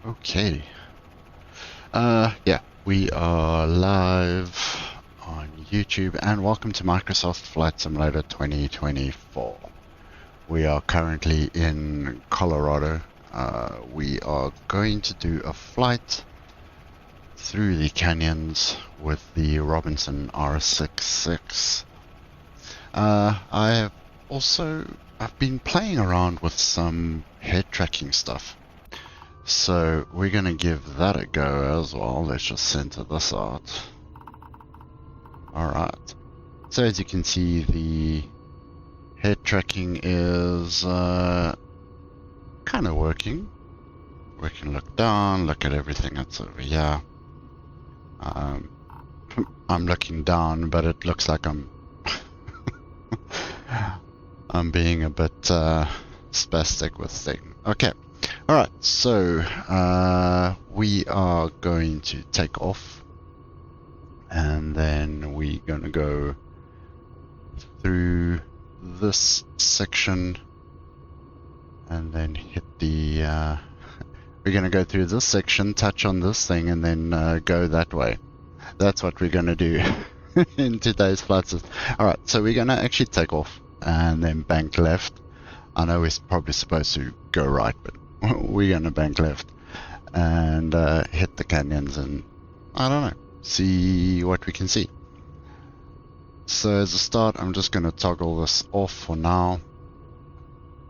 Okay. Yeah, we are live on YouTube and welcome to Microsoft Flight Simulator 2024. We are currently in Colorado. We are going to do a flight through the canyons with the Robinson R66. I've been playing around with some head tracking stuff. So we're going to give that a go as well. Let's just center this out. Alright. So as you can see, the head tracking is kind of working. We can look down, look at everything that's over here. I'm looking down, but it looks like I'm I'm being a bit spastic with things. Okay. Alright, so we are going to take off and then we're going to go through this section and then hit the we're going to go through this section, touch on this thing, and then go that way. That's what we're going to do in today's flight system. Alright, so we're going to actually take off and then bank left. I know we're probably supposed to go right, but we're going to bank left and hit the canyons and, I don't know, see what we can see. So as a start, I'm just going to toggle this off for now,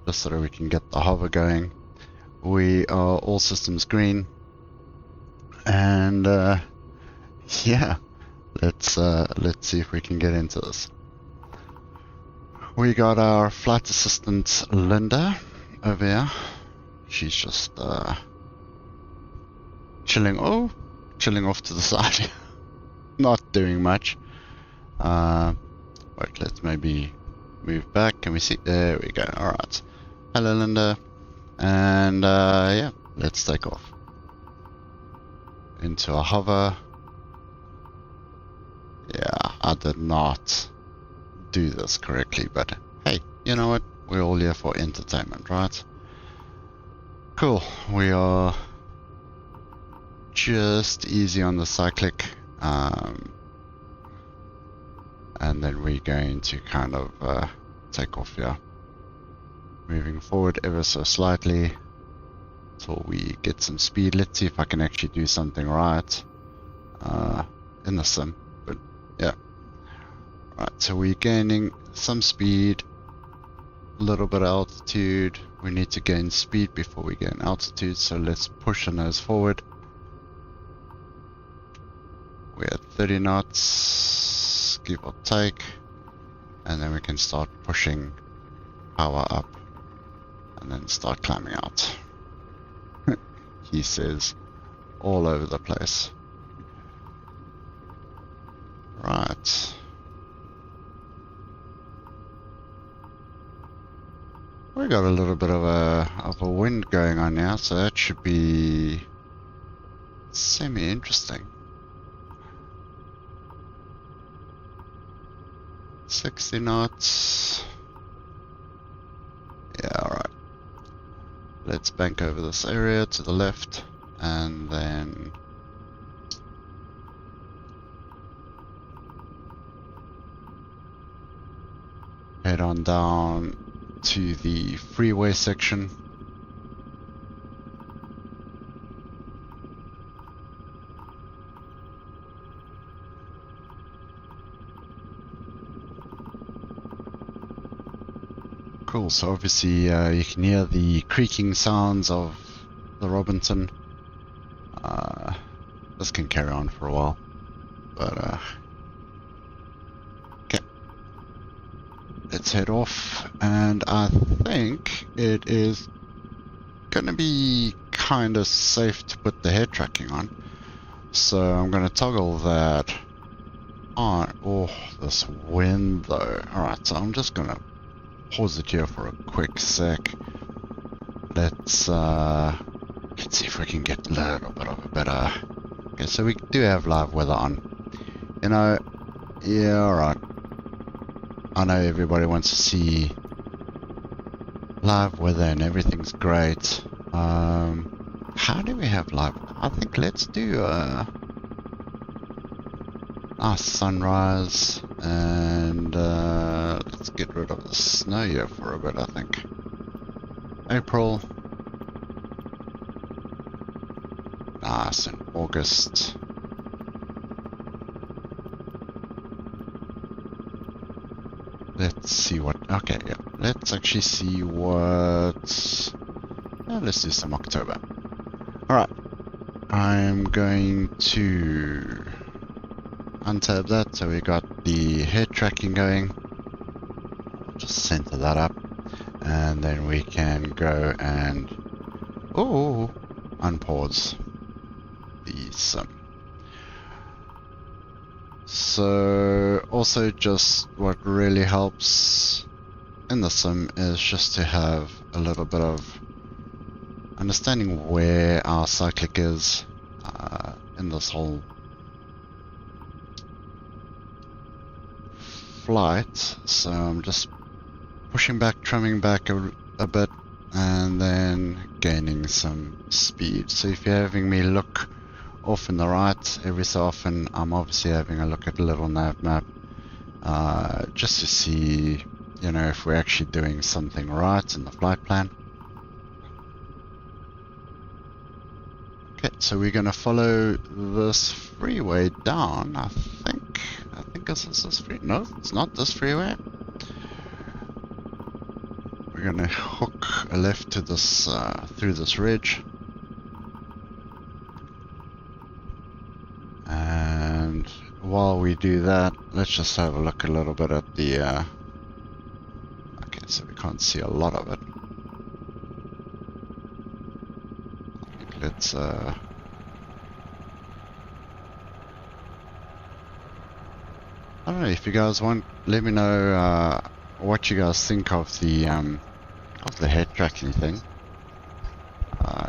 just so that we can get the hover going. We are all systems green, and yeah, let's see if we can get into this. We got our flight assistant Linda over here. She's just chilling off to the side. Not doing much. Wait, let's maybe move back. Can we see? There we go. Alright. Hello, Linda. And yeah, let's take off. Into a hover. Yeah, I did not do this correctly, but hey, you know what? We're all here for entertainment, right? Cool, we are just easy on the cyclic, and then we're going to kind of take off here, moving forward ever so slightly until we get some speed. Let's see if I can actually do something right in the sim, but yeah. Right, so we're gaining some speed, a little bit of altitude. We need to gain speed before we gain altitude, so let's push the nose forward. We're at 30 knots, give or take, and then we can start pushing power up and then start climbing out. He says all over the place. Right. We got a little bit of a wind going on now, so that should be semi-interesting. 60 knots. Yeah, alright. Let's bank over this area to the left and then head on down to the freeway section. Cool, so obviously you can hear the creaking sounds of the Robinson. This can carry on for a while, but okay. Let's head off, and I think it is gonna be kinda safe to put the head tracking on. So I'm gonna toggle that on. Oh, this wind though. Alright, so I'm just gonna pause it here for a quick sec. Let's see if we can get a little bit of a better. Okay, so we do have live weather on. You know, yeah, alright. I know everybody wants to see live weather and everything's great. How do we have live? I think let's do a nice sunrise, and let's get rid of the snow here for a bit. I think April, nice, in August. Let's see what. Okay, yeah. Let's actually see what. Let's do some October. Alright. I'm going to untab that so we got the head tracking going. Just center that up. And then we can go and unpause the sim. So also just what really helps in the sim is just to have a little bit of understanding where our cyclic is in this whole flight. So I'm just pushing back, trimming back a bit, and then gaining some speed. So if you're having me look off in the right every so often, I'm obviously having a look at a little nav map just to see, you know, if we're actually doing something right in the flight plan. Okay, so we're going to follow this freeway down. I think this is this freeway. No, it's not this freeway. We're going to hook a left to this through this ridge. And while we do that, let's just have a look a little bit at the okay, so we can't see a lot of it. I think let's I don't know, if you guys want, let me know what you guys think of the head tracking thing.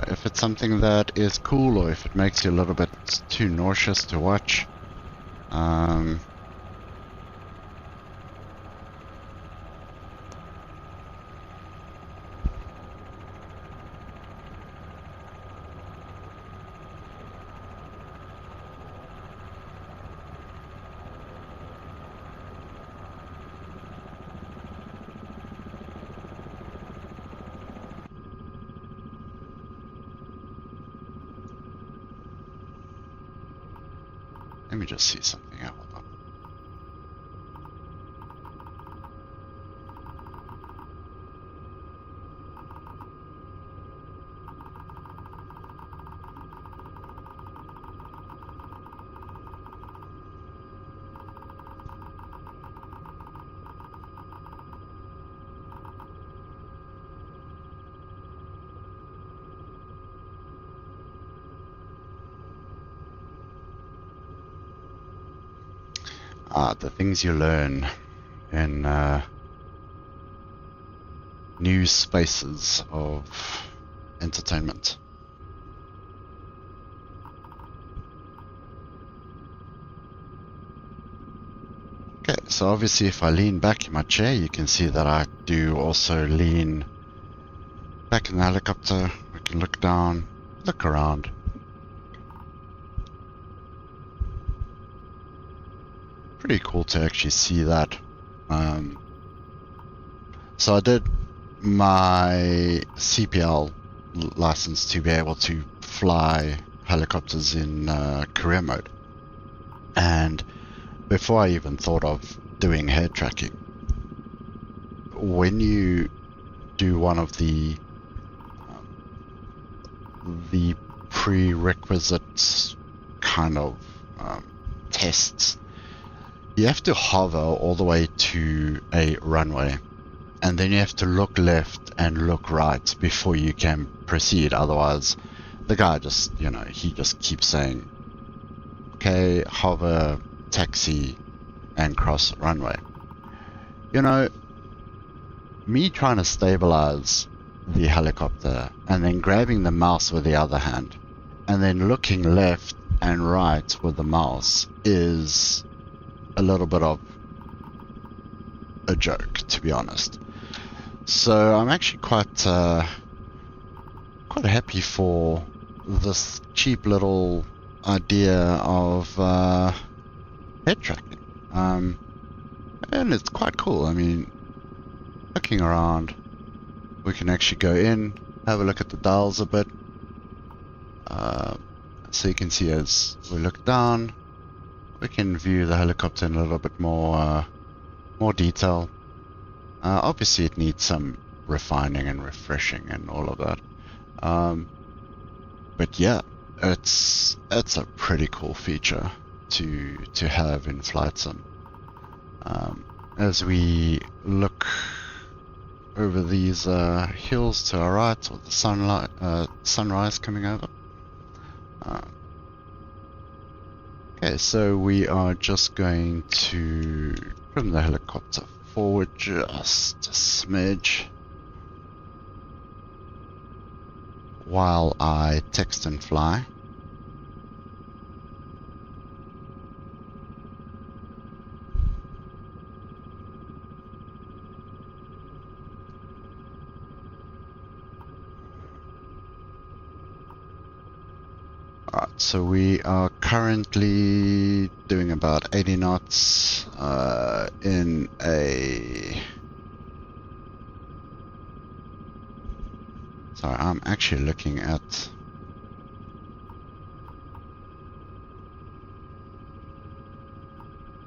If it's something that is cool, or if it makes you a little bit too nauseous to watch. Let me just see something out. Hold on. The things you learn in new spaces of entertainment. Okay, so obviously if I lean back in my chair, you can see that I do also lean back in the helicopter. We can look down, look around. Pretty cool to actually see that. So I did my CPL license to be able to fly helicopters in career mode, and before I even thought of doing head tracking, when you do one of the prerequisites kind of tests, you have to hover all the way to a runway, and then you have to look left and look right before you can proceed. Otherwise, the guy just, you know, he just keeps saying, okay, hover, taxi, and cross runway. You know, me trying to stabilize the helicopter and then grabbing the mouse with the other hand and then looking left and right with the mouse is a little bit of a joke, to be honest. So I'm actually quite happy for this cheap little idea of head tracking. And it's quite cool. I mean, looking around, we can actually go in, have a look at the dials a bit. So you can see as we look down, we can view the helicopter in a little bit more detail. Obviously it needs some refining and refreshing and all of that. But yeah, it's a pretty cool feature to have in Flight Sim. As we look over these hills to our right, or the sunrise coming over. Okay, so we are just going to trim the helicopter forward just a smidge while I text and fly. Alright, so we are currently doing about 80 knots in a... Sorry, I'm actually looking at...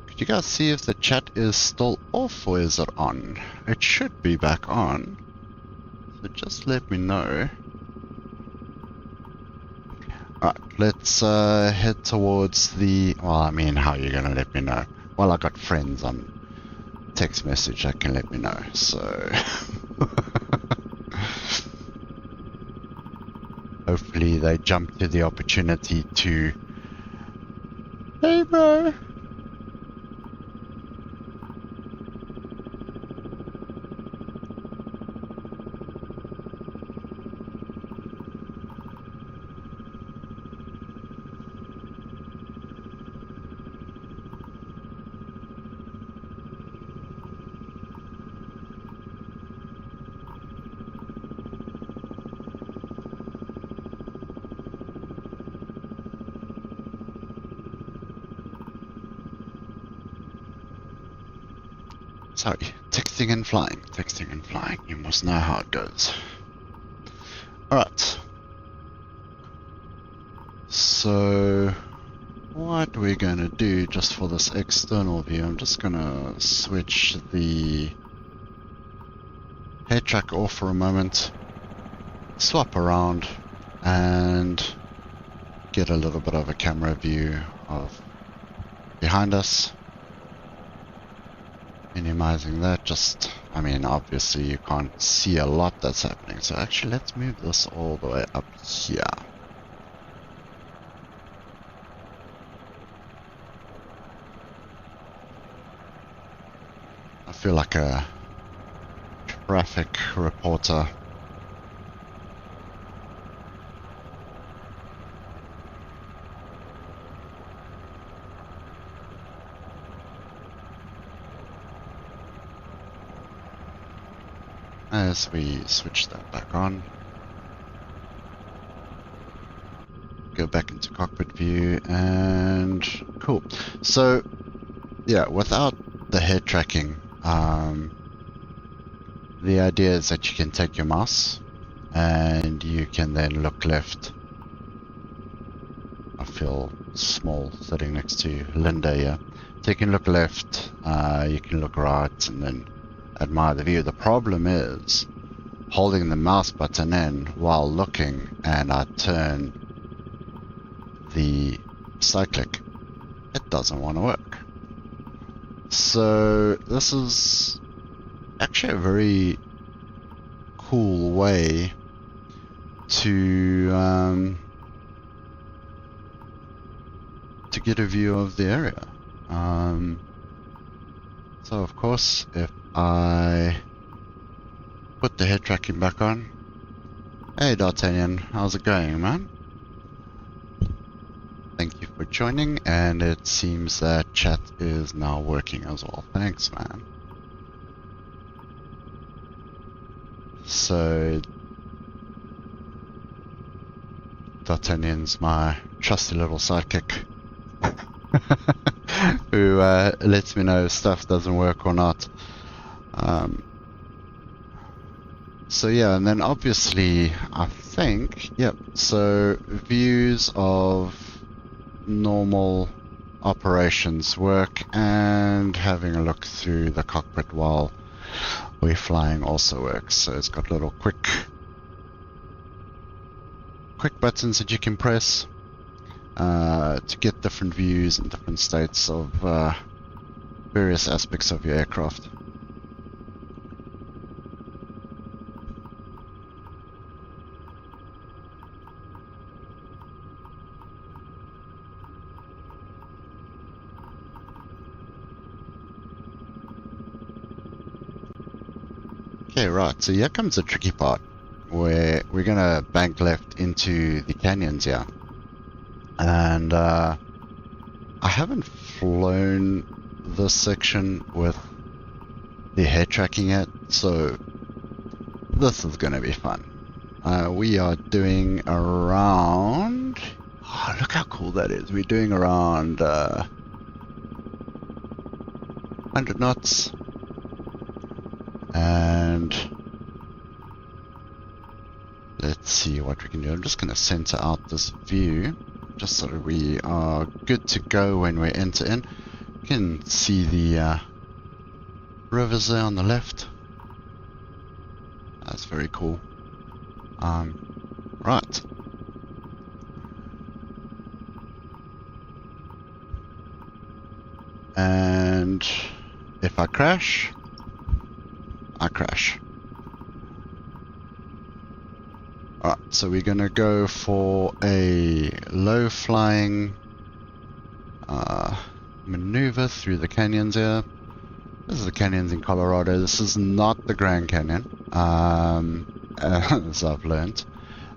Could you guys see if the chat is still off or is it on? It should be back on, so just let me know. Alright, let's head towards the... Well, I mean, how are you going to let me know? Well, I got friends on text message that can let me know, so... Hopefully they jump to the opportunity to... Hey, bro! Sorry, texting and flying, you must know how it goes. Alright. So, what we're going to do just for this external view, I'm just going to switch the head track off for a moment, swap around, and get a little bit of a camera view of behind us. Minimizing that, just, I mean, obviously you can't see a lot that's happening, so actually let's move this all the way up here. I feel like a traffic reporter. As we switch that back on, go back into cockpit view, and cool. So yeah, without the head tracking, the idea is that you can take your mouse and you can then look left. I feel small sitting next to Linda here. So you can look left, you can look right, and then admire the view. The problem is holding the mouse button in while looking, and I turn the cyclic. It doesn't want to work. So this is actually a very cool way to get a view of the area. So of course, if I put the head tracking back on. Hey D'Artagnan, how's it going, man? Thank you for joining, and it seems that chat is now working as well. Thanks, man. So D'Artagnan's my trusty little sidekick who lets me know if stuff doesn't work or not. So yeah, and then obviously I think, yep, so views of normal operations work, and having a look through the cockpit while we're flying also works. So it's got little quick buttons that you can press to get different views and different states of various aspects of your aircraft. Okay, right, so here comes the tricky part, where we're gonna bank left into the canyons here. And I haven't flown this section with the head tracking yet, so this is gonna be fun. We are doing around, oh, look how cool that is. We're doing around 100 knots. And let's see what we can do. I'm just going to center out this view just so we are good to go when we enter in. You can see the rivers there on the left. That's very cool. Right. And if I crash, I crash. Alright, so we're gonna go for a low flying maneuver through the canyons here. This is the canyons in Colorado. This is not the Grand Canyon, as I've learned.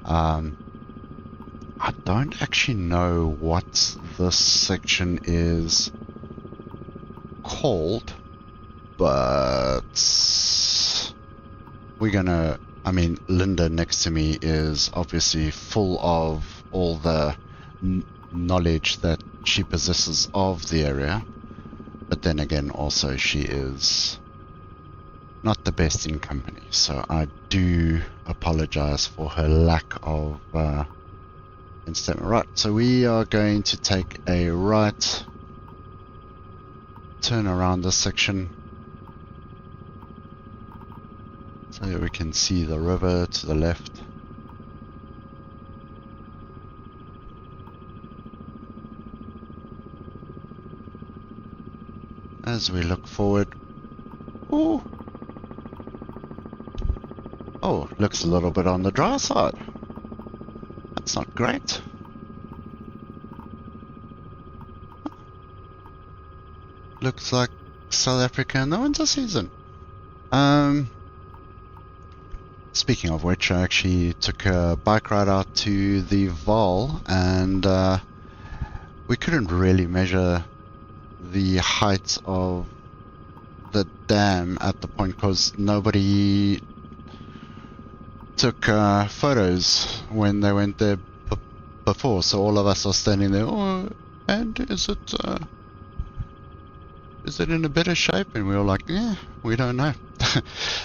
I don't actually know what this section is called, but we're gonna, I mean, Linda next to me is obviously full of all the knowledge that she possesses of the area, but then again also she is not the best in company, so I do apologize for her lack of instinct. Right, so we are going to take a right turn around this section so that we can see the river to the left. As we look forward, ooh, oh, looks a little bit on the dry side. That's not great. Looks like South Africa in the winter season. Speaking of which, I actually took a bike ride out to the Vaal, and we couldn't really measure the height of the dam at the point because nobody took photos when they went there before, so all of us are standing there, oh, and is it in a better shape? And we were like, yeah, we don't know.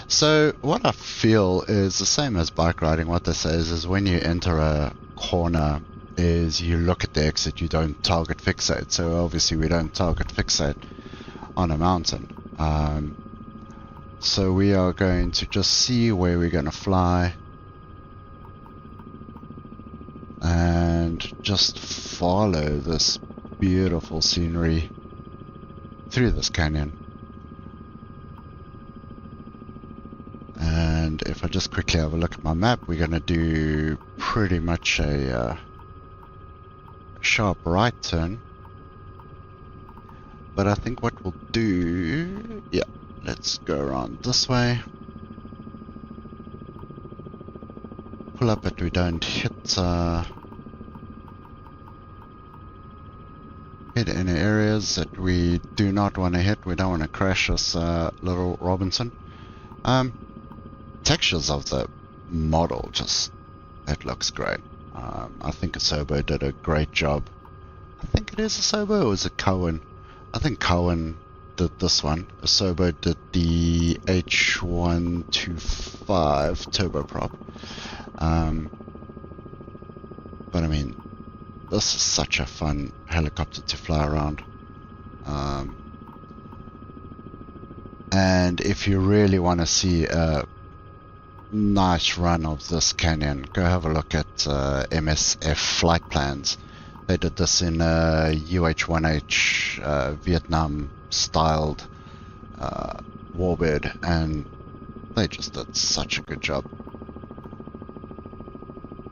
So what I feel is the same as bike riding. What they say is when you enter a corner is you look at the exit, you don't target fixate. So obviously we don't target fixate on a mountain. So we are going to just see where we're going to fly and just follow this beautiful scenery through this canyon. And if I just quickly have a look at my map, we're going to do pretty much a sharp right turn. But I think what we'll do, yeah, let's go around this way. Pull up but we don't hit any areas that we do not want to hit. We don't want to crash this little Robinson. Textures of the model, just, it looks great. I think Asobo did a great job. I think it is Asobo, or was it Cohen? I think Cohen did this one. Asobo did the H125 turboprop. But I mean, this is such a fun helicopter to fly around. And if you really want to see a nice run of this canyon, go have a look at MSF Flight Plans. They did this in a UH-1H Vietnam-styled warbird, and they just did such a good job.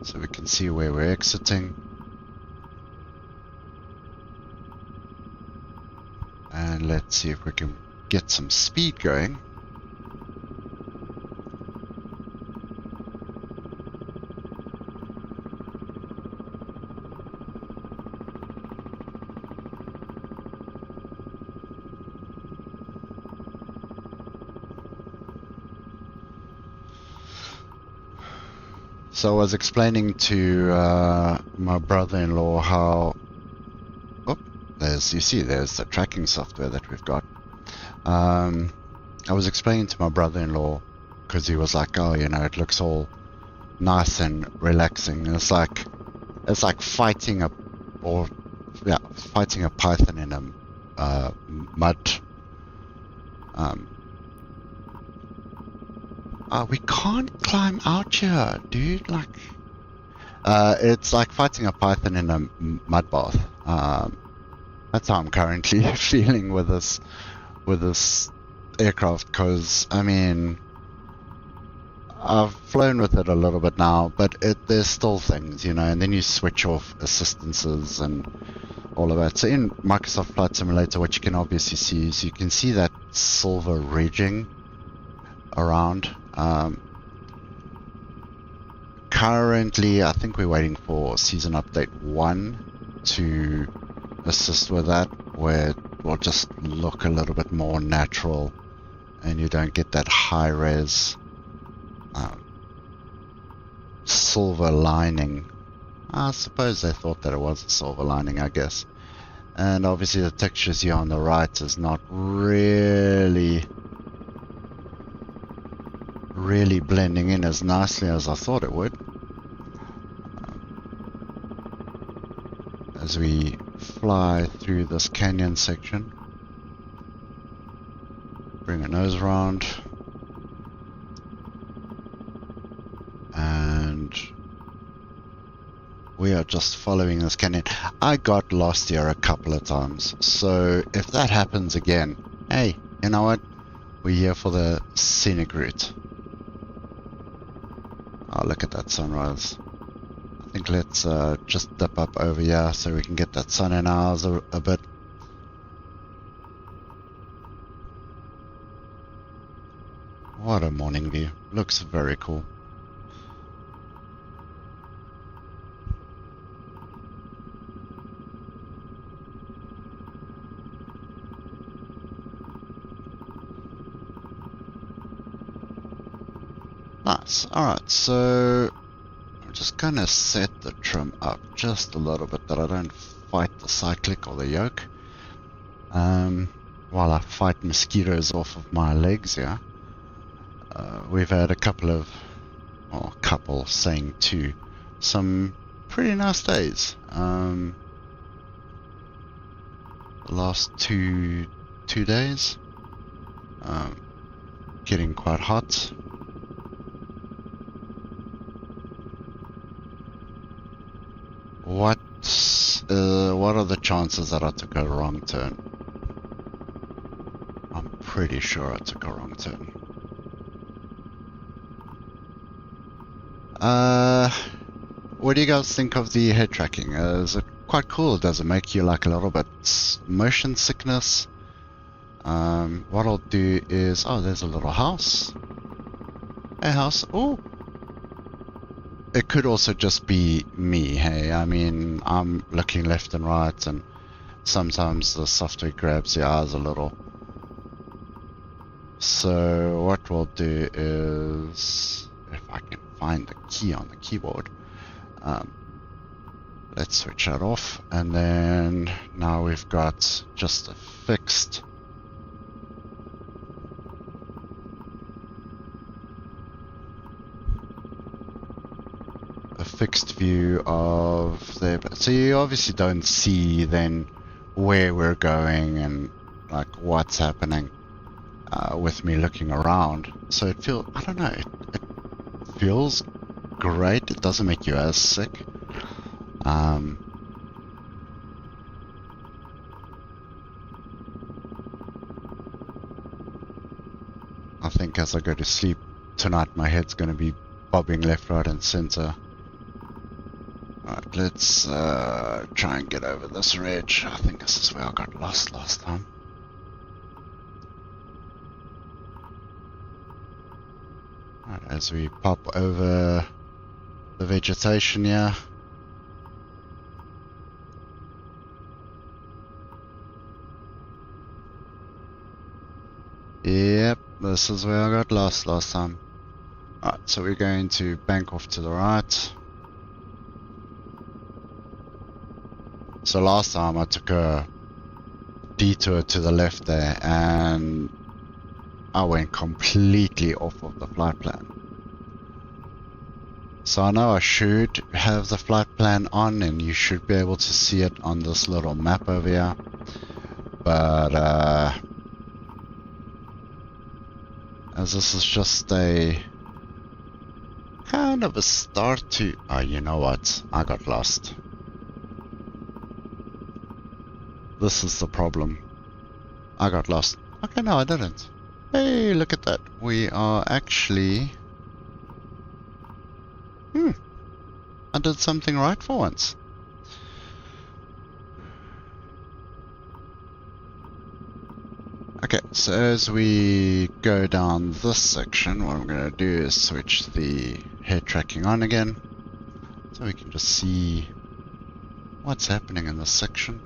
So we can see where we're exiting. And let's see if we can get some speed going. So I was explaining to my brother-in-law how, there's the tracking software that we've got. I was explaining to my brother-in-law, because he was like, oh, it looks all nice and relaxing. And it's like fighting a python in a mud. We can't climb out here, dude. It's like fighting a python in a mud bath. That's how I'm currently feeling with this aircraft. Because I mean, I've flown with it a little bit now, but there's still things, And then you switch off assistances and all of that. So in Microsoft Flight Simulator, what you can obviously see is you can see that silver ridging around. Currently, I think we're waiting for season update 1 to assist with that, where it will just look a little bit more natural and you don't get that high res silver lining. I suppose they thought that it was a silver lining, I guess. And obviously the textures here on the right is not really blending in as nicely as I thought it would. As we fly through this canyon section, bring our nose around, and we are just following this canyon. I got lost here a couple of times, so if that happens again, hey, you know what? We're here for the scenic route. Oh, look at that sunrise. I think let's just dip up over here so we can get that sun in our eyes a bit. What a morning view. Looks very cool. Nice. Alright, so I'm just gonna set the trim up just a little bit that I don't fight the cyclic or the yoke while I fight mosquitoes off of my legs here. We've had a couple, saying two, some pretty nice days. The last two days, getting quite hot. What are the chances that I took a wrong turn? I'm pretty sure I took a wrong turn. What do you guys think of the head tracking? Is it quite cool? Does it make you like a little bit motion sickness? What I'll do is, there's a little house. Hey house, oh! It could also just be me, hey? I mean, I'm looking left and right, and sometimes the software grabs the eyes a little. So what we'll do is, if I can find the key on the keyboard, Let's switch that off, and then now we've got just a fixed view of there. So you obviously don't see then where we're going and like what's happening with me looking around. So it feels, I don't know, it feels great. It doesn't make you as sick. I think as I go to sleep tonight, my head's going to be bobbing left, right, and center. Alright, let's try and get over this ridge. I think this is where I got lost last time. Alright, as we pop over the vegetation here. Yep, this is where I got lost last time. Alright, so we're going to bank off to the right. So last time I took a detour to the left there and I went completely off of the flight plan. So I know I should have the flight plan on and you should be able to see it on this little map over here. But as this is just a kind of a start to... Oh, you know what? I got lost. This is the problem. I got lost. Okay, no, I didn't. Hey, look at that. We are actually... I did something right for once. Okay, so as we go down this section, what I'm going to do is switch the head tracking on again. So we can just see what's happening in this section.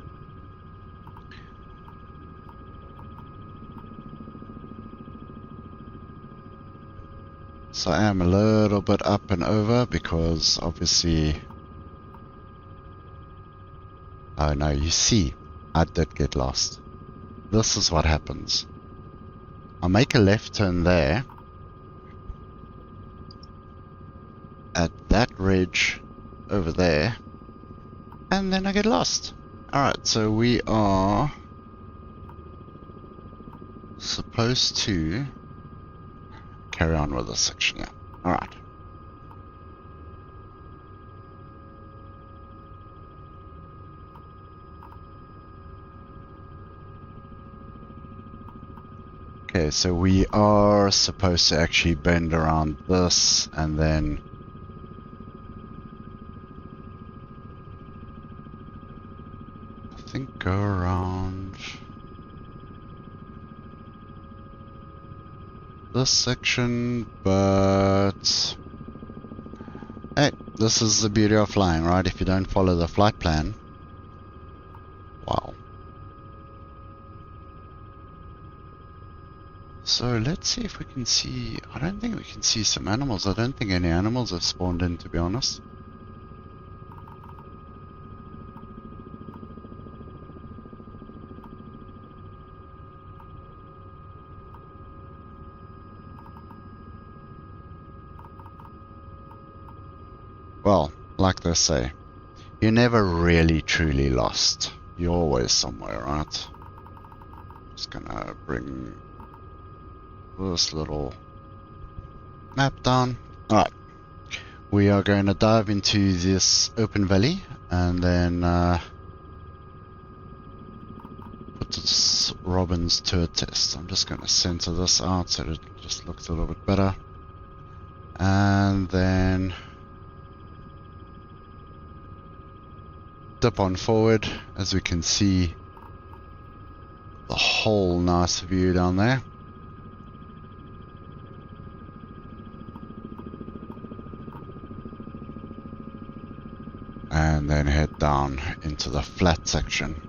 So I am a little bit up and over because obviously... Oh no, you see, I did get lost. This is what happens. I make a left turn there. At that ridge over there. And then I get lost. Alright, so we are supposed to carry on with this section, yeah. Alright. Okay, so we are supposed to actually bend around this and then I think go around this section, but hey, this is the beauty of flying, right? If you don't follow the flight plan, wow. So let's see if we can see... I don't think we can see some animals. I don't think any animals have spawned in, to be honest. Well, like they say, you're never really truly lost. You're always somewhere, right? Just gonna bring this little map down. Alright, we are going to dive into this open valley and then put this Robins to a test. I'm just going to center this out so it just looks a little bit better. And then dip on forward. As we can see, the whole nice view down there. And then head down into the flat section.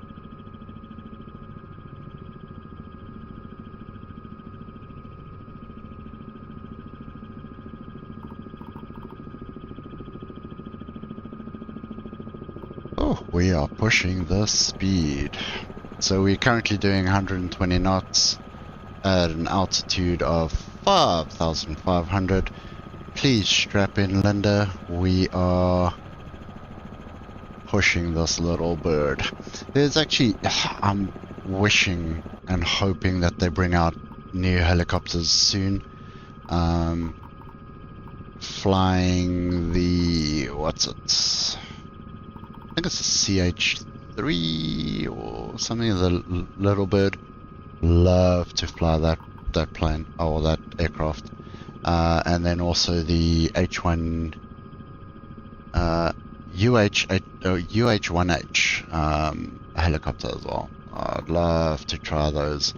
we are pushing the speed. So we're currently doing 120 knots at an altitude of 5,500. Please strap in, Linda. We are pushing this little bird. There's actually, I'm wishing and hoping that they bring out new helicopters soon. Flying the, what's it? I think it's a CH-3 or something, the little bird. Love to fly that plane, or that aircraft. And then also the H1 UH-1H helicopter as well. I'd love to try those.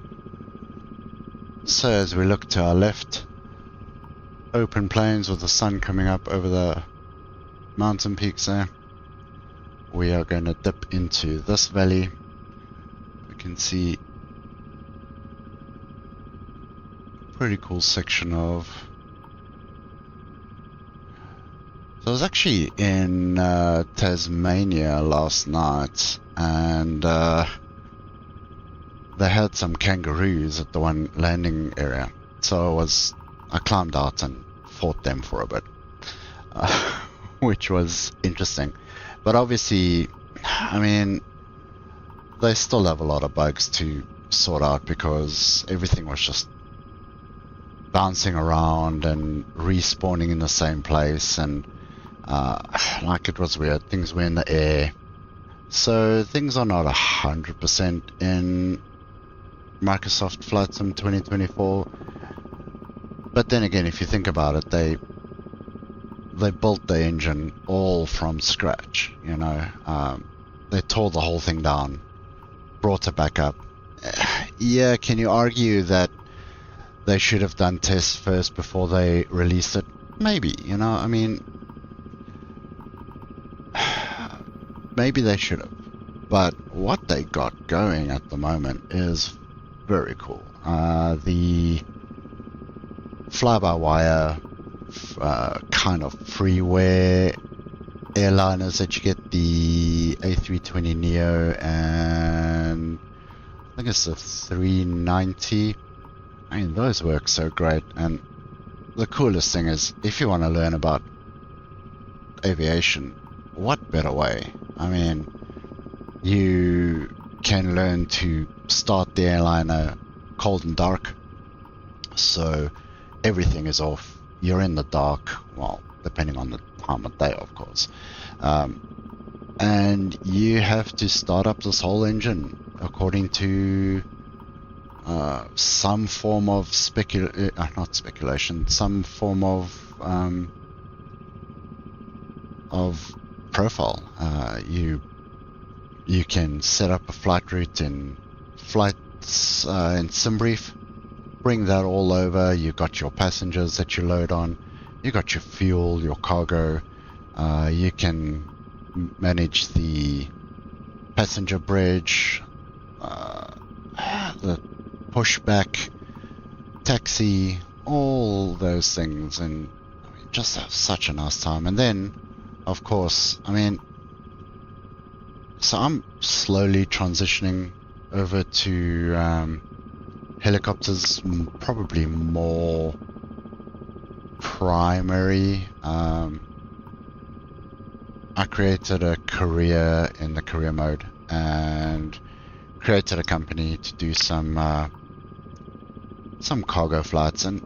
So as we look to our left, open plains with the sun coming up over the mountain peaks there, we are going to dip into this valley. We can see a pretty cool section of... So I was actually in Tasmania last night, and they had some kangaroos at the one landing area. So I climbed out and fought them for a bit, which was interesting. But obviously, I mean, they still have a lot of bugs to sort out because everything was just bouncing around and respawning in the same place, and like it was weird. Things were in the air. So things are not 100% in Microsoft Flight Sim 2024. But then again, if you think about it, they built the engine all from scratch, you know. They tore the whole thing down, brought it back up. Yeah, can you argue that they should have done tests first before they released it? Maybe, you know, I mean, maybe they should have. But what they got going at the moment is very cool. The fly-by-wire kind of freeware airliners that you get, the A320neo and I think it's the 390. I mean, those work so great. And the coolest thing is, if you want to learn about aviation, what better way? I mean, you can learn to start the airliner cold and dark, so everything is off. You're in the dark, well, depending on the time of day, of course. And you have to start up this whole engine according to some form of not speculation, some form of profile. You can set up a flight route in flights in SimBrief, bring that all over. You got your passengers that you load on, you got your fuel, your cargo. You can manage the passenger bridge, the pushback, taxi, all those things, and just have such a nice time. And then, of course, I mean, so I'm slowly transitioning over to helicopters, probably more primary. I created a career in the career mode and created a company to do some cargo flights. And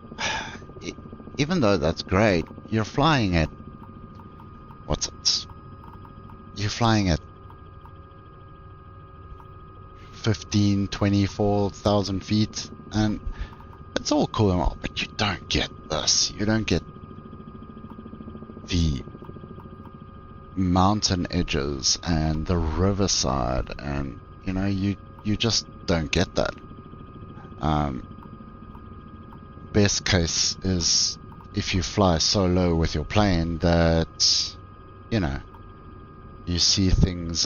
even though that's great, you're flying at you're flying at 15, 24,000 feet, and it's all cool and all, but you don't get this. You don't get the mountain edges and the riverside, and you know, you just don't get that. Best case is if you fly so low with your plane that, you know, you see things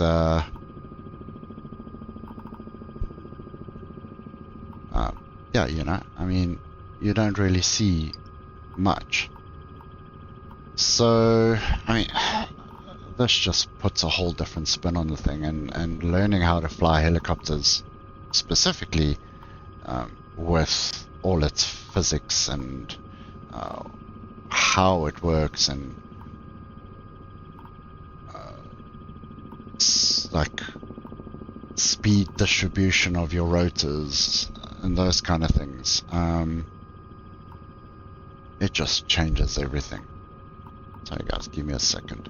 yeah, you know, I mean, you don't really see much. So, I mean, this just puts a whole different spin on the thing, and learning how to fly helicopters specifically with all its physics and how it works, and like speed distribution of your rotors and those kind of things. It just changes everything. Sorry guys, give me a second.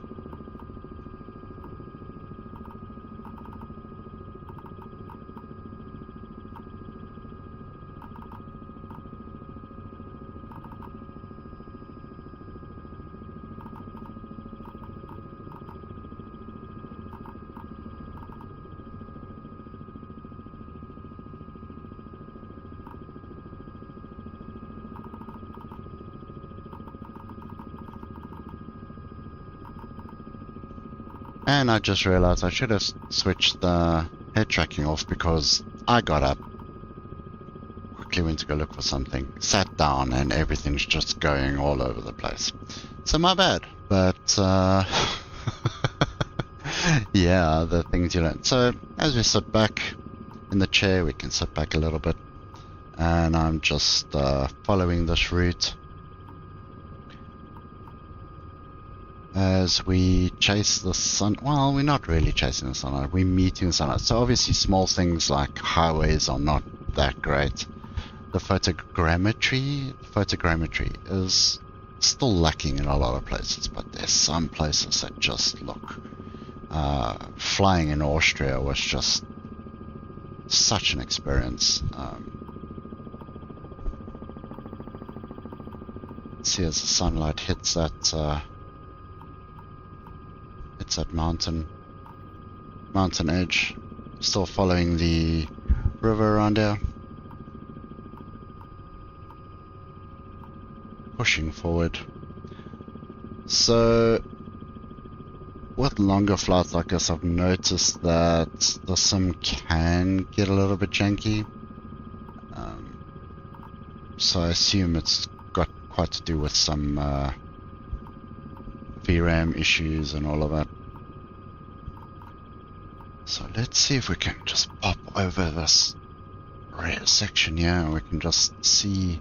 And I just realized I should have switched the head tracking off, because I got up, quickly went to go look for something, sat down, and everything's just going all over the place. So my bad, but yeah, the things you learn. So as we sit back in the chair, we can sit back a little bit, and I'm just following this route as we chase the sun. Well, we're not really chasing the sunlight, we're meeting the sunlight. So obviously small things like highways are not that great. The photogrammetry is still lacking in a lot of places, but there's some places that just look. Flying in Austria was just such an experience. See, as the sunlight hits that it's that mountain edge, still following the river around here, pushing forward. So with longer flights like this, I've noticed that the sim can get a little bit janky, so I assume it's got quite to do with some VRAM issues and all of that. So let's see if we can just pop over this rare section here and we can just see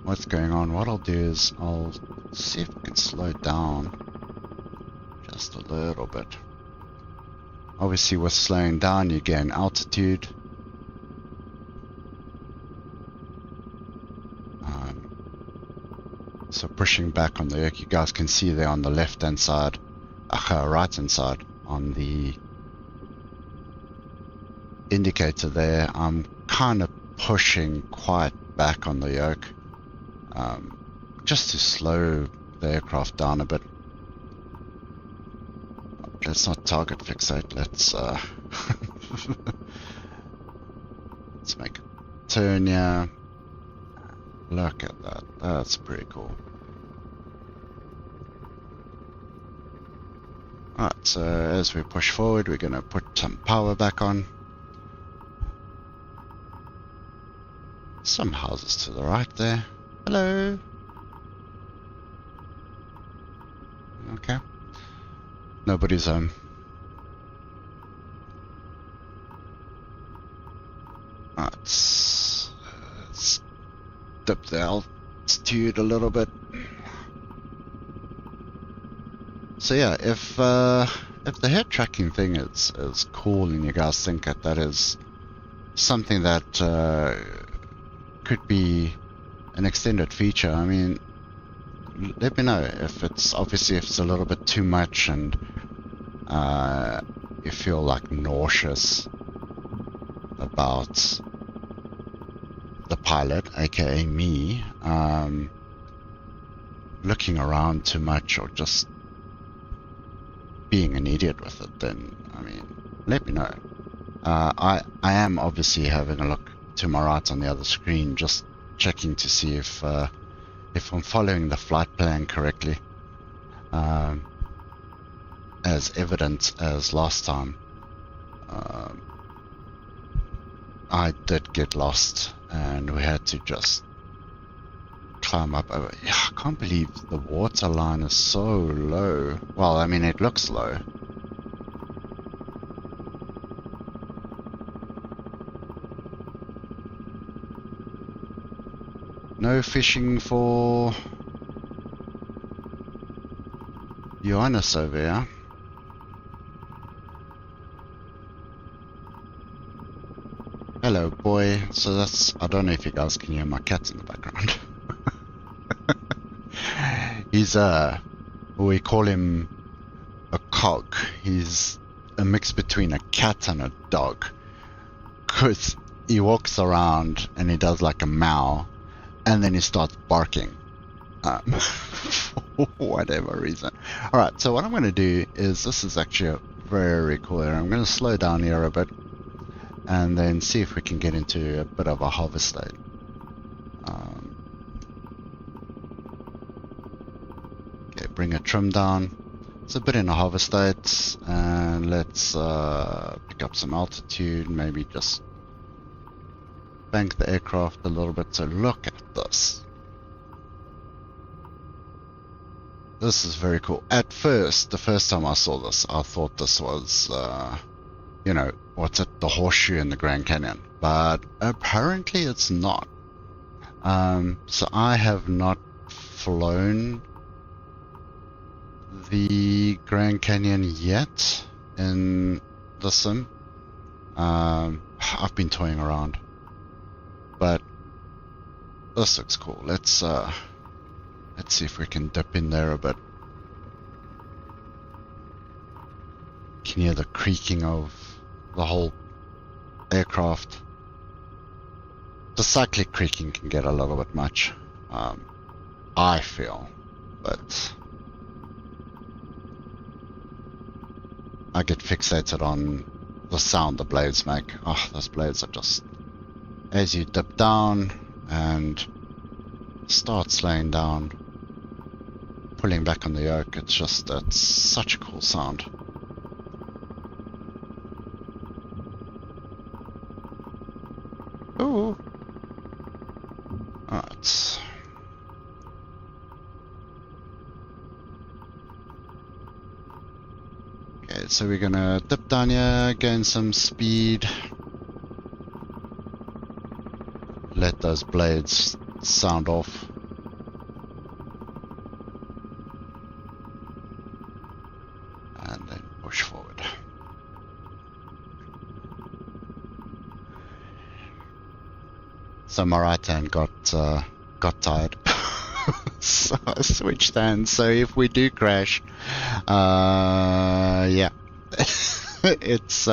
what's going on. What I'll do is I'll see if we can slow down just a little bit. Obviously with slowing down you gain altitude. So pushing back on the yoke, you guys can see there on the left hand side, right hand side on the indicator there, I'm kind of pushing quite back on the yoke, just to slow the aircraft down a bit. Let's not target fixate, let's let's make a turn here. Look at that, that's pretty cool. Alright, so as we push forward, we're going to put some power back on. Some houses to the right there. Hello. Okay. Nobody's home. Alright, let's dip the altitude a little bit. So yeah, if the head tracking thing is cool and you guys think that is something that could be an extended feature, I mean, let me know. If it's a little bit too much and you feel like nauseous about the pilot, aka me, looking around too much or just being an idiot with it, then I mean, let me know. I am obviously having a look to my right on the other screen, just checking to see if I'm following the flight plan correctly. As evident as last time, I did get lost and we had to just climb up over. Yeah, I can't believe the water line is so low. Well, I mean, it looks low. No fishing for Johannes over here. Hello, boy. So that's, I don't know if you guys can hear my cat in the background. He's we call him a cog. He's a mix between a cat and a dog. 'Cause he walks around and he does like a meow, and then he starts barking. For whatever reason. Alright, so what I'm going to do is, this is actually a very cool area. I'm going to slow down here a bit and then see if we can get into a bit of a harvest state. Okay, bring a trim down. It's a bit in a harvest state, and let's pick up some altitude, maybe just bank the aircraft a little bit. So look at this. This is very cool. At first, the first time I saw this, I thought this was, you know, what's it, the horseshoe in the Grand Canyon. But apparently it's not. So I have not flown the Grand Canyon yet in the sim. I've been toying around. But this looks cool. Let's see if we can dip in there a bit. Can hear the creaking of the whole aircraft. The cyclic creaking can get a little bit much, I feel, but I get fixated on the sound the blades make. Oh, those blades are just, as you dip down and start slowing down, pulling back on the yoke, it's such a cool sound. Ooh. Alright. Okay, so we're gonna dip down here, gain some speed. Let those blades sound off. And then push forward. So my right hand got tired. So I switched hands. So if we do crash, yeah, it's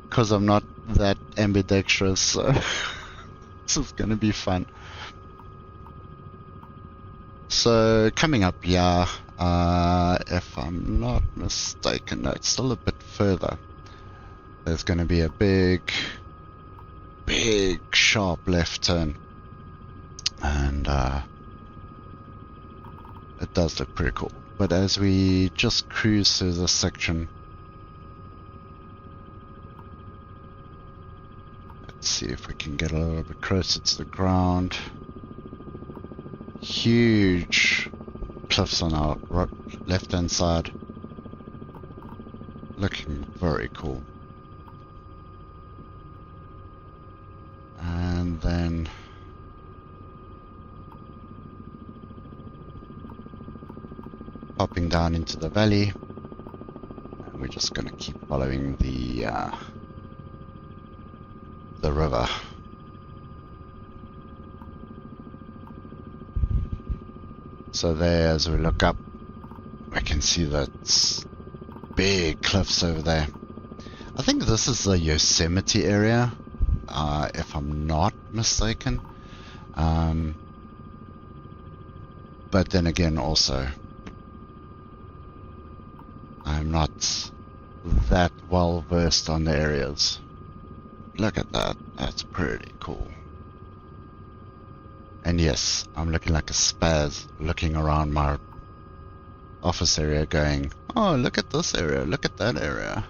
because I'm not that ambidextrous. So this is gonna be fun. So coming up here, if I'm not mistaken, no, it's still a bit further. There's going to be a big sharp left turn, and it does look pretty cool. But as we just cruise through this section, let's see if we can get a little bit closer to the ground. Huge cliffs on our left hand side, looking very cool. And then popping down into the valley, and we're just going to keep following the river. So there, as we look up, we can see that big cliffs over there. I think this is the Yosemite area, if I'm not mistaken. But then again, also, I'm not that well versed on the areas. Look at that, that's pretty cool. And yes, I'm looking like a spaz, looking around my office area going, oh, look at this area, look at that area.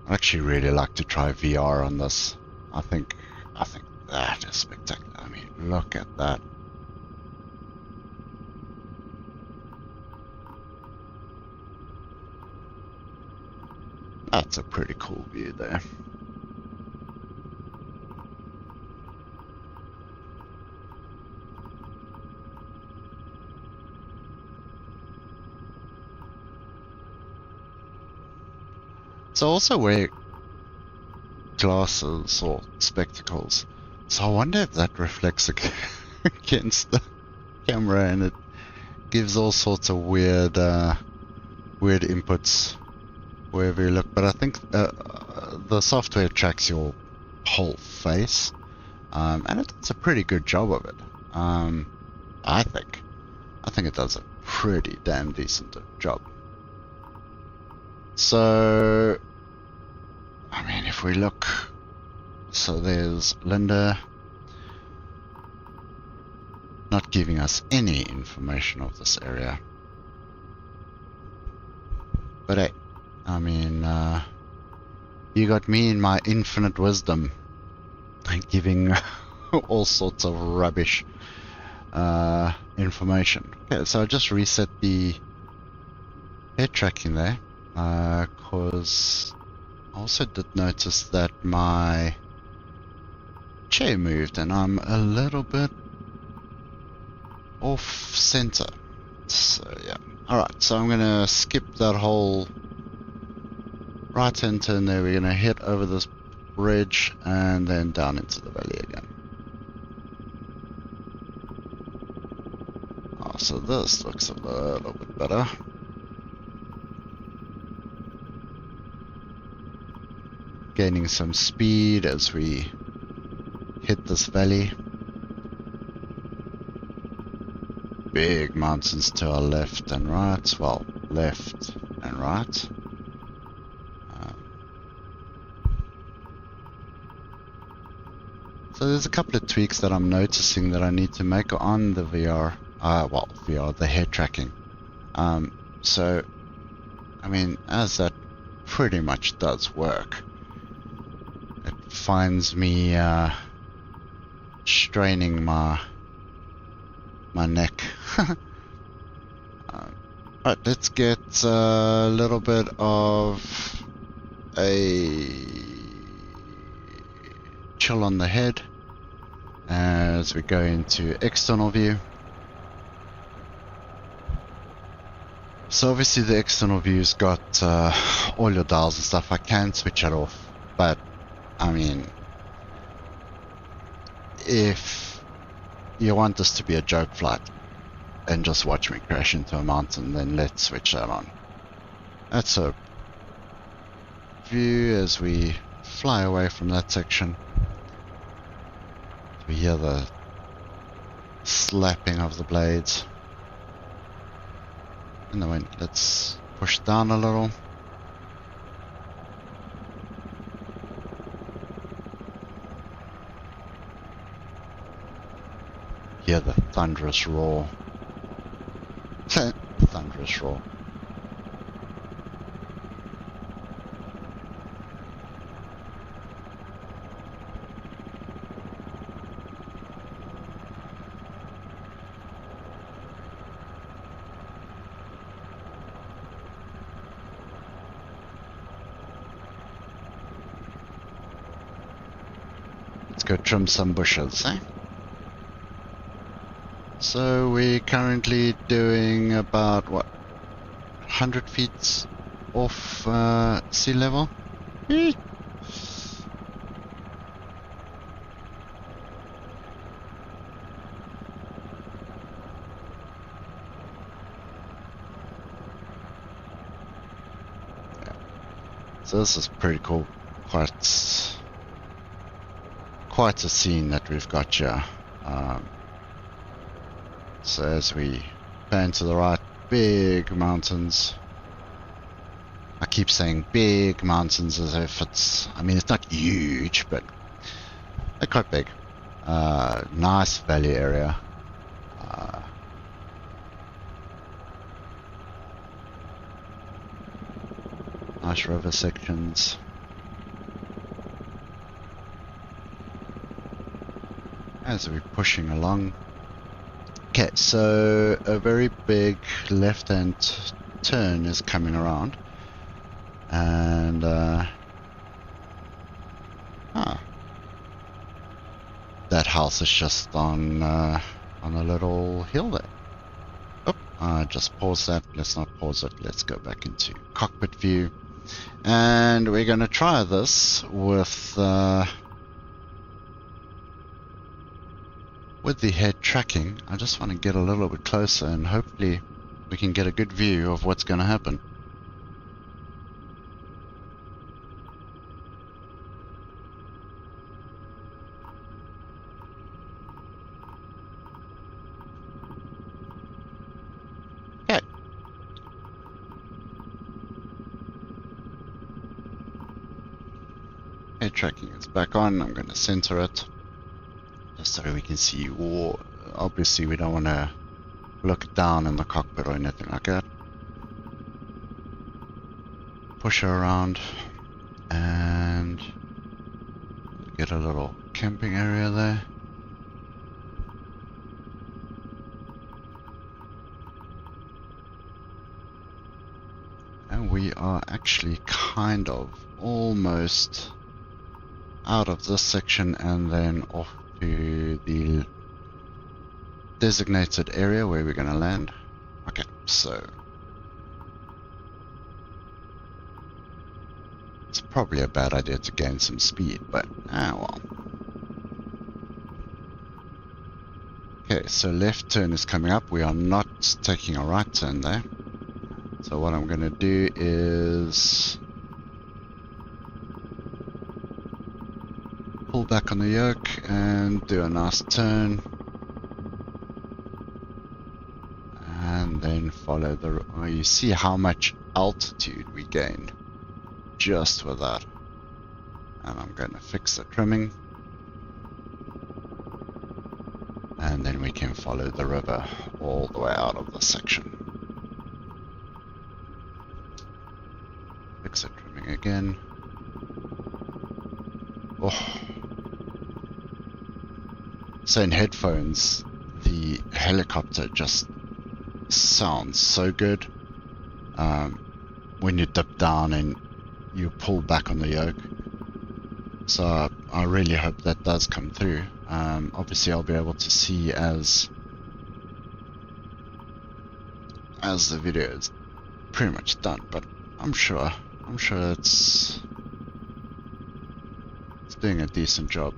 I'd actually really like to try VR on this. I think that is spectacular. I mean, look at that. That's a pretty cool view there. So also wear glasses or spectacles. So I wonder if that reflects against the camera and it gives all sorts of weird inputs wherever you look. But I think the software tracks your whole face, and it does a pretty good job of it. I think it does a pretty damn decent job. So, I mean, if we look, so there's Linda not giving us any information of this area. But hey, I mean, you got me in my infinite wisdom giving all sorts of rubbish information. Okay, so I just reset the head tracking there, because I also did notice that my chair moved and I'm a little bit off center. So yeah, alright, so I'm gonna skip that whole right hand turn there. We're gonna head over this bridge and then down into the valley again. Oh, so this looks a little bit better. Gaining some speed as we hit this valley. Big mountains to our left and right. Well, left and right. So there's a couple of tweaks that I'm noticing that I need to make on the VR. VR, the head tracking. So, I mean, as that pretty much does work, it finds me straining my neck. Right, let's get a little bit of a chill on the head as we go into external view. So obviously the external view's got all your dials and stuff. I can switch it off, but I mean, if you want this to be a joke flight and just watch me crash into a mountain, then let's switch that on. That's a view as we fly away from that section. We hear the slapping of the blades. And then let's push down a little. Hear the thunderous roar. Thunderous roar. Let's go trim some bushes, eh? So we're currently doing about, what, 100 feet off sea level? Eee. Yeah. So this is pretty cool. Quite a scene that we've got here. So as we pan to the right, big mountains. I keep saying big mountains as if it's, I mean, it's not huge, but they're quite big. Nice valley area. Nice river sections. as we're pushing along. Okay, so a very big left-hand turn is coming around, and that house is just on a little hill there. Just pause that. Let's not pause it. Let's go back into cockpit view, and we're going to try this with the head tracking. I just want to get a little bit closer, and hopefully we can get a good view of what's going to happen. Okay. Head tracking is back on. I'm going to center it, just so we can see. Obviously we don't want to look down in the cockpit or anything like that. Push her around and get a little camping area there. And we are actually kind of almost out of this section and then off to the designated area where we're going to land. Okay, so it's probably a bad idea to gain some speed, but well. Okay, so left turn is coming up. We are not taking a right turn there. So what I'm going to do is pull back on the yoke and do a nice turn, and then follow the. Oh, you see how much altitude we gained just with that. And I'm going to fix the trimming, and then we can follow the river all the way out of the section. Fix the trimming again. Oh. So in headphones, the helicopter just sounds so good when you dip down and you pull back on the yoke. So I really hope that does come through. Obviously I'll be able to see as the video is pretty much done, but I'm sure it's doing a decent job.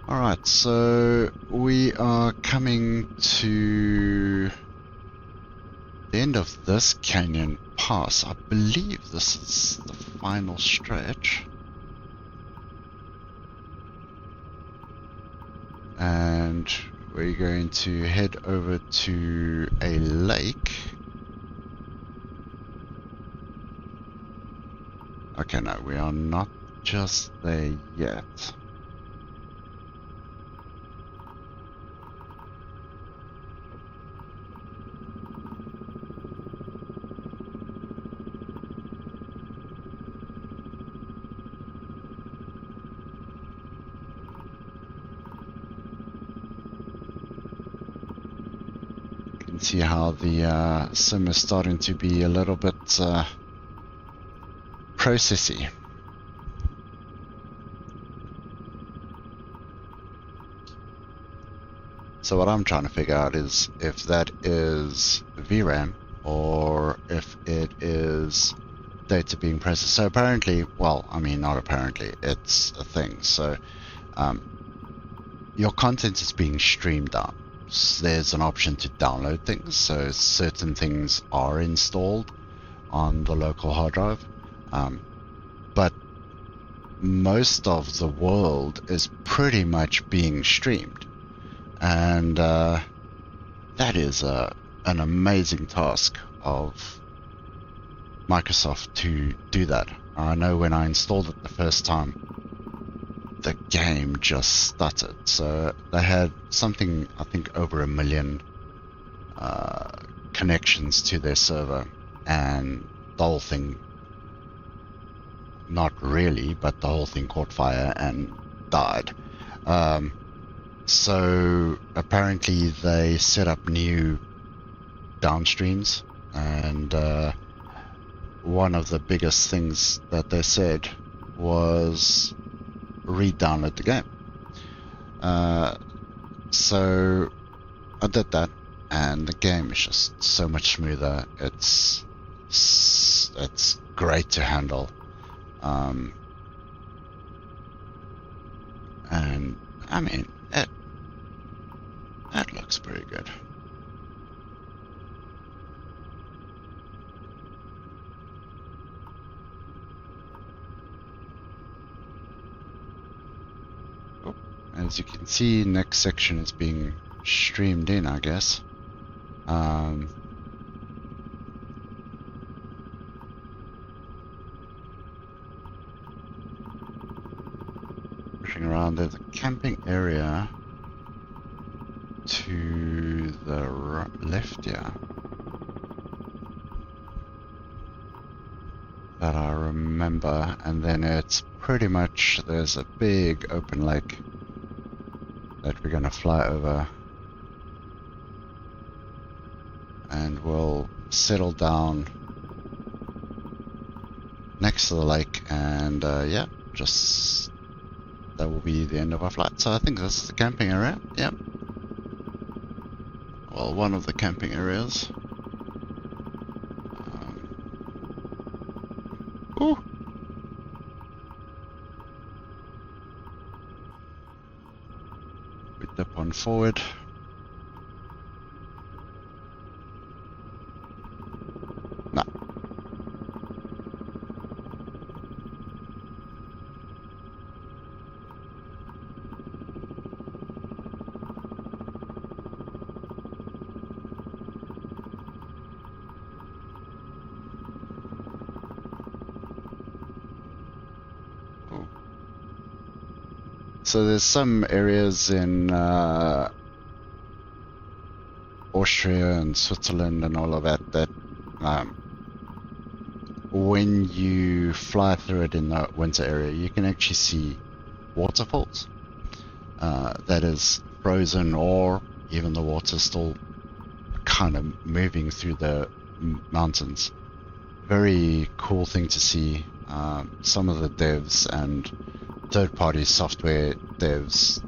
Alright, so we are coming to the end of this canyon pass. I believe this is the final stretch. And we're going to head over to a lake. Okay, no, we are not just there yet. See how the sim is starting to be a little bit processy. So what I'm trying to figure out is if that is VRAM or if it is data being processed. So apparently, well, I mean not apparently, it's a thing. So your content is being streamed out. There's an option to download things, so certain things are installed on the local hard drive, but most of the world is pretty much being streamed, and that is an amazing task of Microsoft to do that. I know when I installed it the first time, the game just stuttered. So they had something, I think, over 1 million connections to their server, and the whole thing, not really, but the whole thing caught fire and died. So apparently they set up new downstreams, and one of the biggest things that they said was re-download the game. So I did that, and the game is just so much smoother. It's great to handle, and I mean it looks pretty good. As you can see, next section is being streamed in, I guess. Pushing around, there's a camping area to the left, yeah, that I remember, and then it's pretty much, there's a big open lake that we're gonna fly over, and we'll settle down next to the lake, and yeah, just that will be the end of our flight. So I think this is the camping area. Yep. Well, one of the camping areas. Ooh. We dip on forward. No. So there's some areas in Austria and Switzerland and all of that that when you fly through it in the winter area, you can actually see waterfalls that is frozen, or even the water still kind of moving through the mountains. Very cool thing to see. Some of the devs and third-party software devs,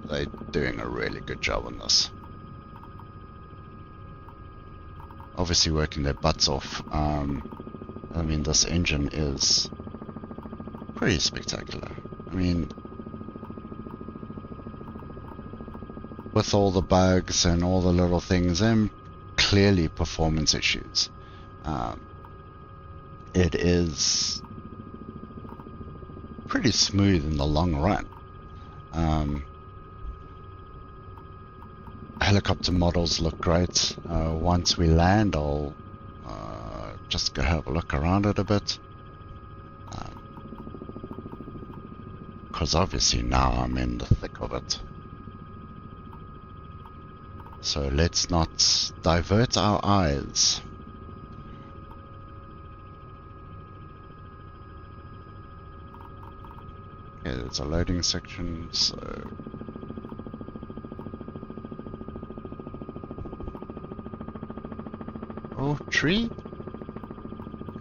they're doing a really good job on this. Obviously working their butts off. I mean, this engine is pretty spectacular. I mean, with all the bugs and all the little things and clearly performance issues, it is pretty smooth in the long run. Helicopter models look great. Once we land, I'll just go have a look around it a bit, because obviously now I'm in the thick of it. So let's not divert our eyes. Okay, there's a loading section, so oh, tree?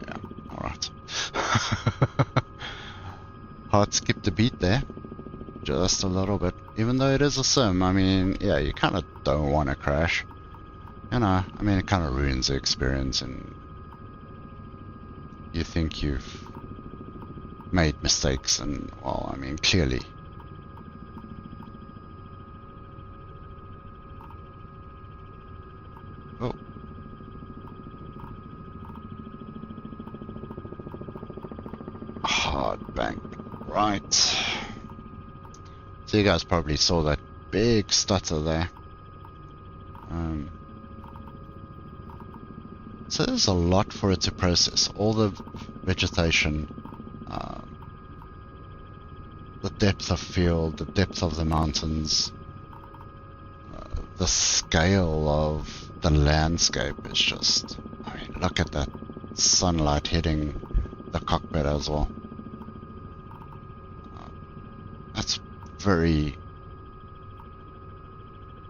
Yeah, alright. Heart skipped a beat there, just a little bit. Even though it is a sim, I mean, yeah, you kind of don't want to crash. You know, I mean, it kind of ruins the experience, and you think you've made mistakes, and well, I mean, clearly. Oh. Hard bank, right. So you guys probably saw that big stutter there. So there's a lot for it to process. All the vegetation, the depth of field, the depth of the mountains, the scale of the landscape is just, I mean, look at that sunlight hitting the cockpit as well. That's very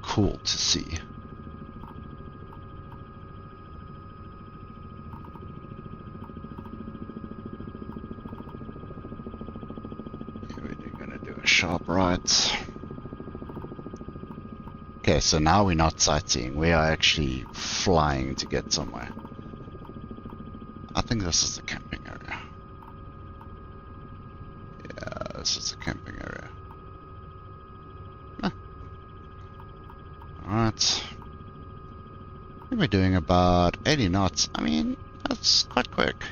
cool to see. We're gonna do a sharp right. Okay, so now we're not sightseeing, we are actually flying to get somewhere. I think this is the camping area. Yeah, this is the camping area. Huh. Alright. I think we're doing about 80 knots. I mean, that's quite quick.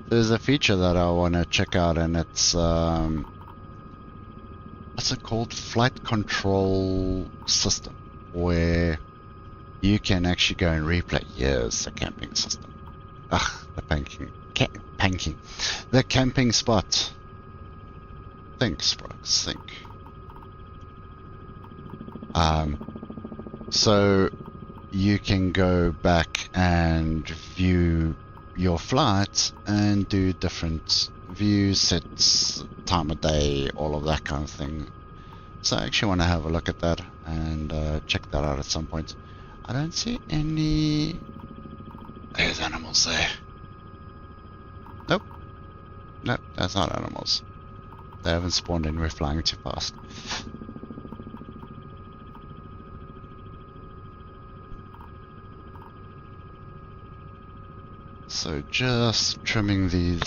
There's a feature that I want to check out, and it's what's it called? Flight control system, where you can actually go and replay. Yes, the camping system. Ugh, the the camping spot. Think, SproX, think. So you can go back and view your flight and do different views, sets, time of day, all of that kind of thing. So I actually want to have a look at that and check that out at some point. I don't see any... There's animals there. Nope. Nope, that's not animals. They haven't spawned in, we're flying too fast. So just trimming these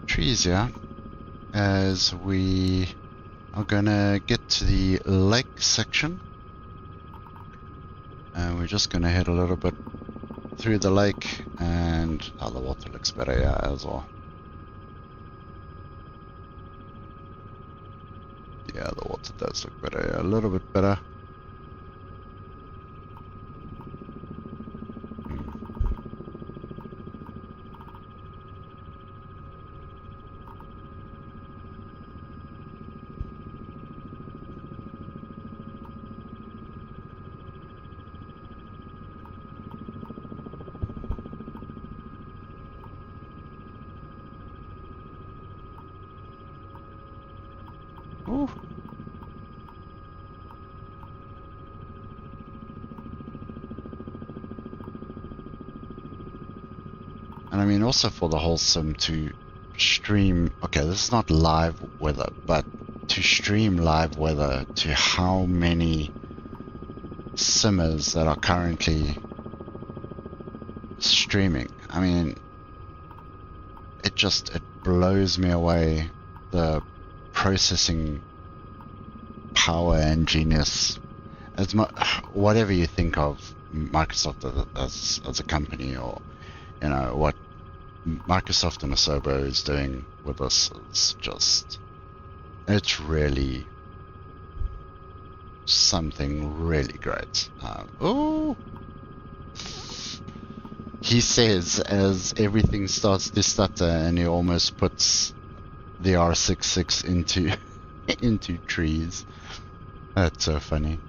trees here as we are gonna get to the lake section, and we're just gonna head a little bit through the lake, and the water looks better here as well. Yeah, the water does look better here, a little bit better. Ooh. And I mean, also for the whole sim to stream, okay, this is not live weather, but to stream live weather to how many simmers that are currently streaming. I mean, it blows me away, the processing power and genius. As whatever you think of Microsoft as a company, or you know what Microsoft and Asobo is doing with this, is just, it's really something really great. Oh, he says as everything starts to stutter, and he almost puts the R66 into trees. That's so funny.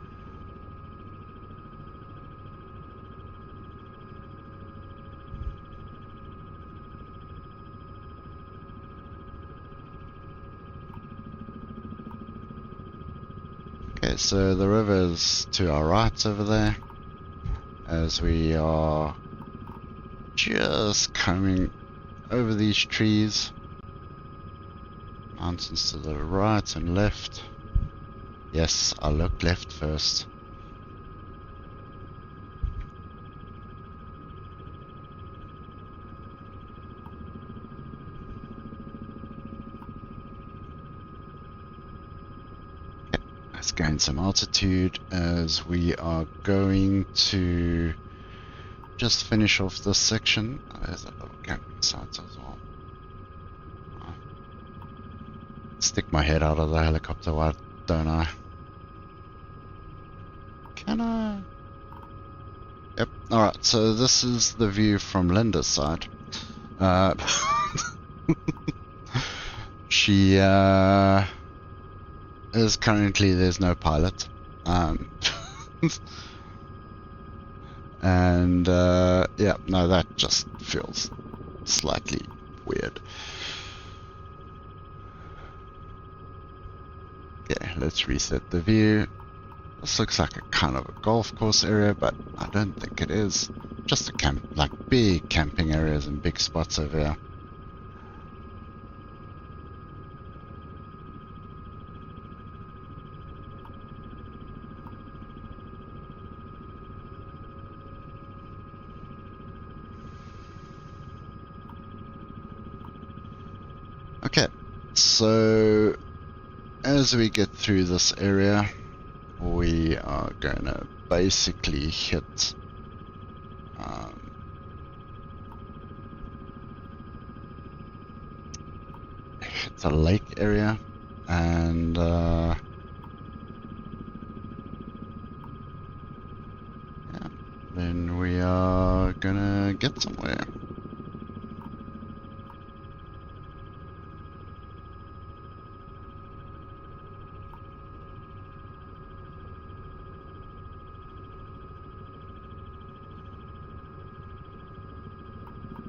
Okay, so the river is to our right over there, as we are just coming over these trees. Mountains to the right and left. Yes, I looked left first. Okay, let's gain some altitude as we are going to just finish off this section. There's a little camping site as well. Stick my head out of the helicopter, why don't I? Can I? Yep. Alright, so this is the view from Linda's side. She is currently, there's no pilot. And yeah, no, that just feels slightly weird. Okay, let's reset the view. This looks like a kind of a golf course area, but I don't think it is. Just a camp, like big camping areas and big spots over here. Okay, so as we get through this area, we are going to basically hit the lake area, and yeah, then we are gonna get somewhere.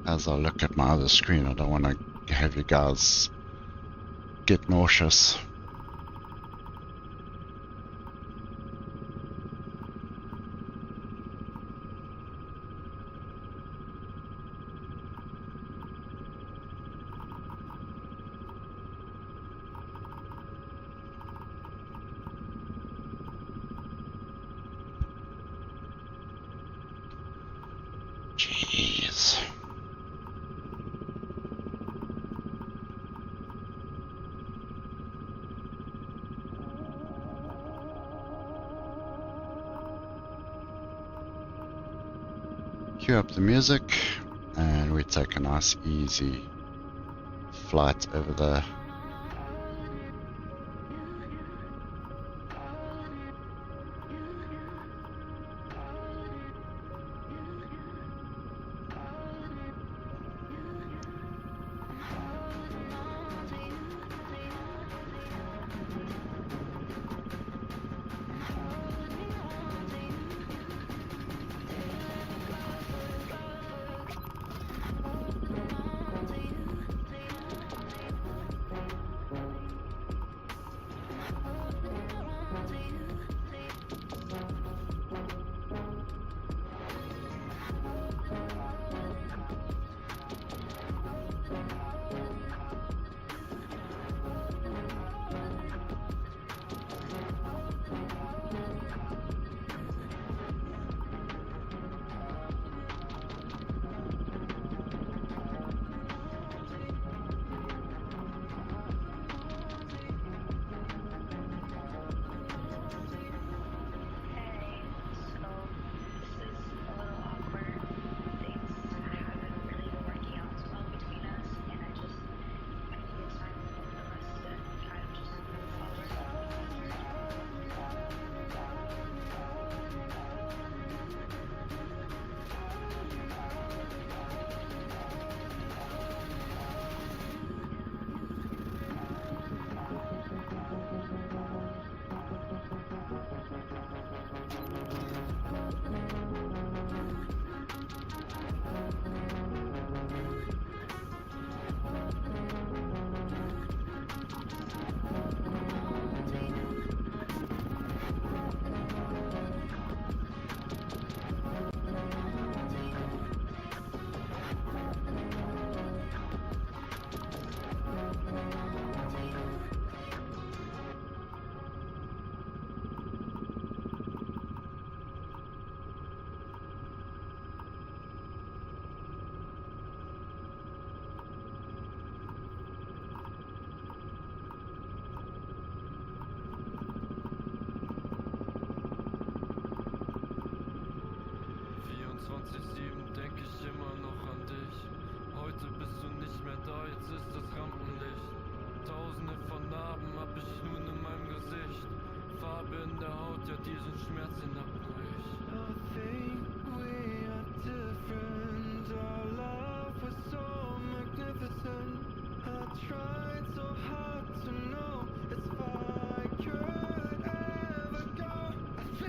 As I look at my other screen, I don't want to have you guys get nauseous. Jeez. Cue up the music, and we take a nice easy flight over there.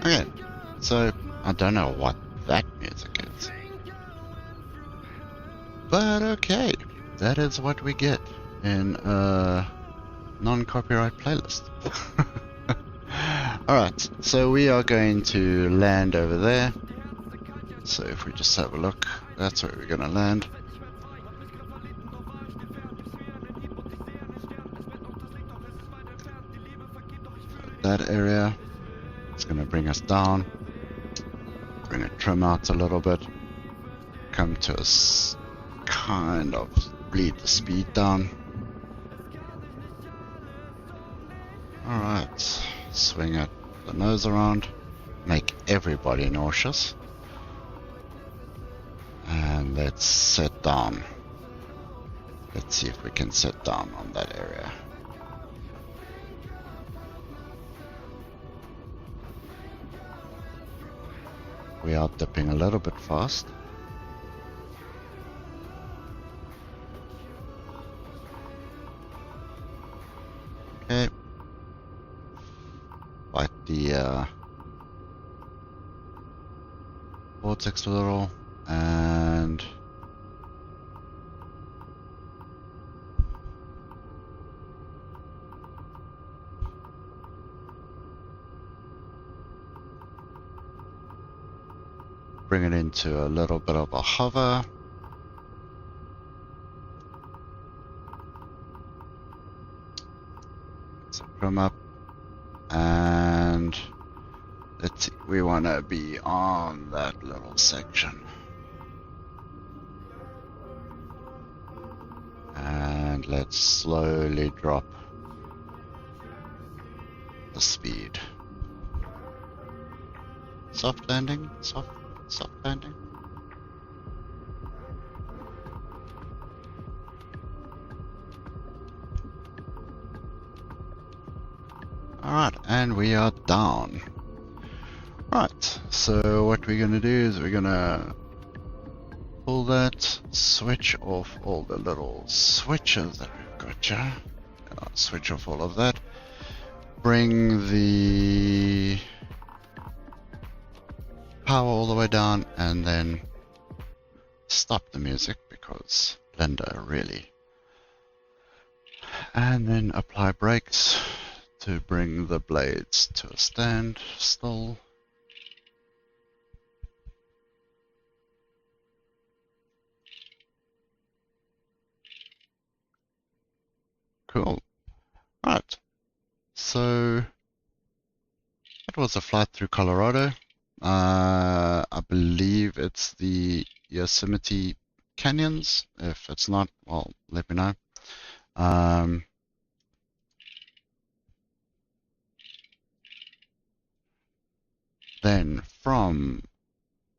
Okay, so I don't know what that music is. But okay, that is what we get in a non-copyright playlist. Alright, so we are going to land over there. So if we just have a look, that's where we're going to land. That area, it's going to bring us down. We're going to trim out a little bit. Come to us, kind of bleed the speed down. Alright, swing it the nose around, make everybody nauseous, and let's set down. Let's see if we can set down on that area. We are dipping a little bit fast. Okay. Fight the vortex a little, and bring it into a little bit of a hover. So come up, and let's see, we want to be on that little section. And let's slowly drop the speed. Soft landing, soft landing. Alright, and we are down. Right, so what we're gonna do is we're gonna pull that, switch off all the little switches that we've got here. Switch off all of that. Bring the power all the way down, and then stop the music because Linda really. And then apply brakes to bring the blades to a stand still. Cool. Right. So that was a flight through Colorado. I believe it's the Yosemite Canyons. If it's not, well, let me know. Then from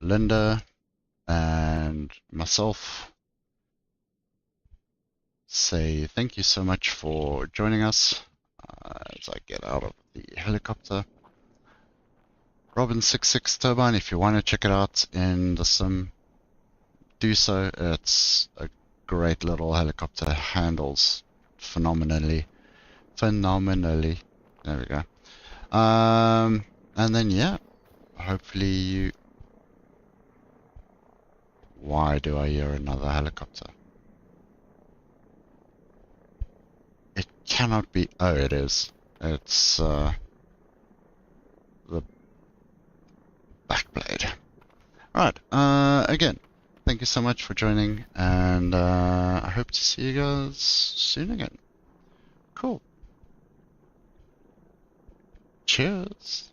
Linda and myself, say thank you so much for joining us as I get out of the helicopter. Robinson R66 turbine, if you want to check it out in the sim, do so. It's a great little helicopter, handles phenomenally. There we go. And then yeah, hopefully you... Why do I hear another helicopter? It cannot be... Oh, it is. It's the backblade. Alright, again, thank you so much for joining, and I hope to see you guys soon again. Cool. Cheers.